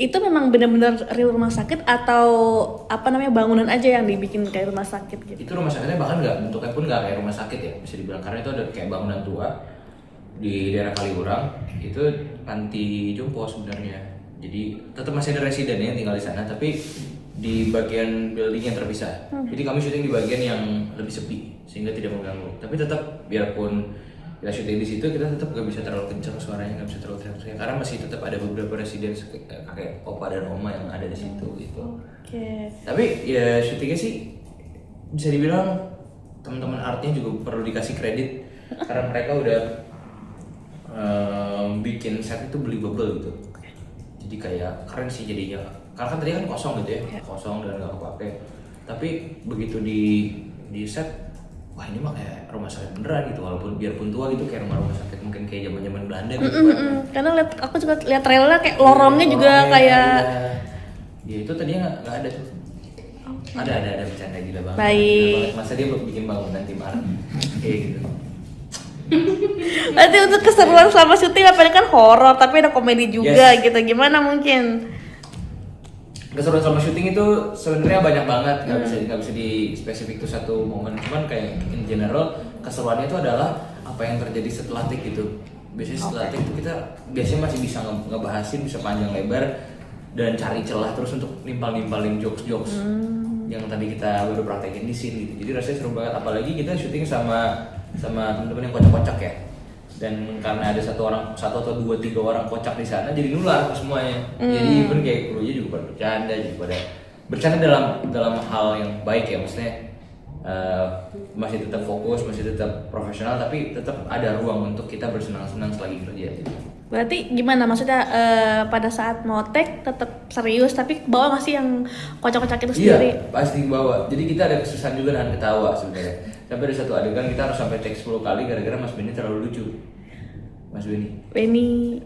itu memang benar-benar real rumah sakit atau apa namanya bangunan aja yang dibikin kayak rumah sakit gitu? Itu rumah sakitnya bahkan bentuknya pun nggak kayak rumah sakit ya, bisa dibilang, karena itu ada kayak bangunan tua di daerah Kaliurang. Itu panti jompo sebenarnya. Jadi tetap masih ada residen yang tinggal di sana, tapi di bagian building yang terpisah. Jadi kami syuting di bagian yang lebih sepi sehingga tidak mengganggu. Tapi tetap biarpun kita syuting di situ, kita tetap gak bisa terlalu kencang suaranya, gak bisa terlalu teriak-teriak karena masih tetap ada beberapa residen kakek, opa dan oma yang ada di situ gitu. Tapi ya syutingnya sih bisa dibilang teman-teman artnya juga perlu dikasih kredit karena mereka udah bikin set itu believable gitu. Jadi kayak keren sih jadinya. Karena kan tadi kan kosong gitu ya, kosong dan nggak kepake. Tapi begitu di set, wah ini mah kayak rumah sakit beneran gitu, walaupun biarpun tua gitu kayak rumah sakit mungkin kayak zaman Belanda gitu kan. Karena aku juga lihat trailernya kayak lorongnya juga kayak. Ya itu tadinya nggak ada tuh. Ada bercanda gila banget. Baik. Masa dia bikin bangunan tim art kayak gitu. Berarti untuk keseruan selama syuting apa ini kan horor tapi ada komedi juga gitu. Gimana mungkin? Keseruan selama syuting itu sebenarnya banyak banget, nggak bisa di spesifik tuh satu momen, cuman kayak in general keseruannya itu adalah apa yang terjadi setelah take gitu. Biasanya setelah take itu kita biasanya masih bisa ngebahasin, bisa panjang lebar dan cari celah terus untuk nimpalin jokes yang tadi kita baru praktekin di scene gitu. Jadi rasanya seru banget, apalagi kita syuting sama teman-teman yang kocak-kocak ya. Dan karena ada satu atau dua tiga orang kocak di sana, jadi nular ke semuanya. Jadi even kayak krunya juga pada bercanda, dalam hal yang baik ya, maksudnya masih tetap fokus, masih tetap profesional, tapi tetap ada ruang untuk kita bersenang-senang selagi kerja. Gitu. Berarti gimana maksudnya pada saat mau take tetap serius tapi bawa nggak sih yang kocak-kocak itu sendiri? Iya, pasti bawa. Jadi kita ada kesusahan juga dengan ketawa sebenarnya. Sampai ada satu adegan kita harus sampai take 10 kali gara-gara Mas Benny terlalu lucu. Mas Benny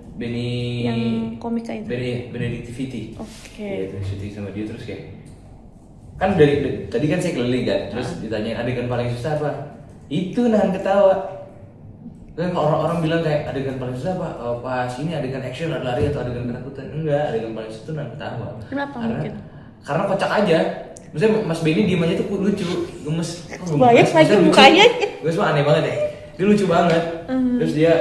yang komika itu. Benedictivity. Oke. Iya, syuting sama dia terus kayak kan dari tadi kan saya keliling kan, terus ditanyain adegan paling susah apa? Itu nahan ketawa. Kan orang bilang kayak adegan paling susah apa? Pas ini adegan action lari atau adegan ketakutan? Enggak, adegan paling susah itu nahan ketawa. Kenapa mungkin? Karena kocak aja. Misalnya Mas Benny diem aja tuh lucu, gemes. Banyak lagi mukanya. Gemes mah aneh banget deh. Dia lucu banget. Terus dia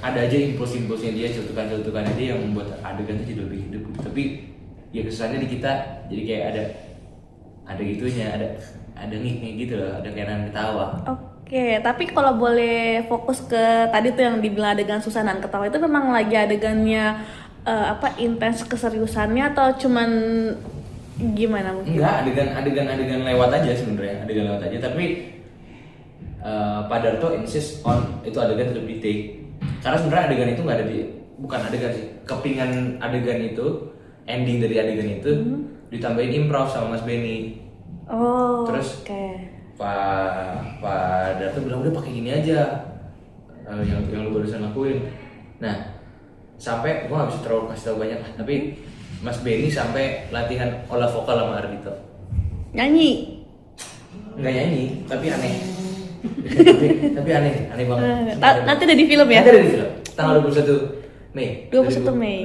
ada aja impuls-impulsnya dia, celutukan-celutukannya dia yang membuat adegan itu jadi lebih hidup. Tapi ya kesannya di kita jadi kayak ada gitunya, ada ngik gitu loh, ada kayak nahan ketawa. Oke, tapi kalau boleh fokus ke tadi tuh yang dibilang adegan susah nahan ketawa itu memang lagi adegannya intens keseriusannya atau cuman gimana mungkin? Enggak, adegan lewat aja sebenarnya, adegan lewat aja. Tapi Pak Darto insist on itu adegan tetap di take. Karena sebenarnya adegan itu nggak ada bukan adegan sih, kepingan adegan itu, ending dari adegan itu ditambahin improv sama Mas Benny. Oh. Terus okay. Pak Darto bilang udah pakai gini aja yang lu barusan lakuin. Nah sampai gua nggak bisa terlalu kasih tahu banyak lah, tapi Mas Benny sampai latihan olah vokal sama Ardhito. Nyanyi? Nggak nyanyi, tapi aneh. tapi aneh banget. Nanti ada di film ya? Nanti ada di film. Tanggal 21 Mei. 21 Mei.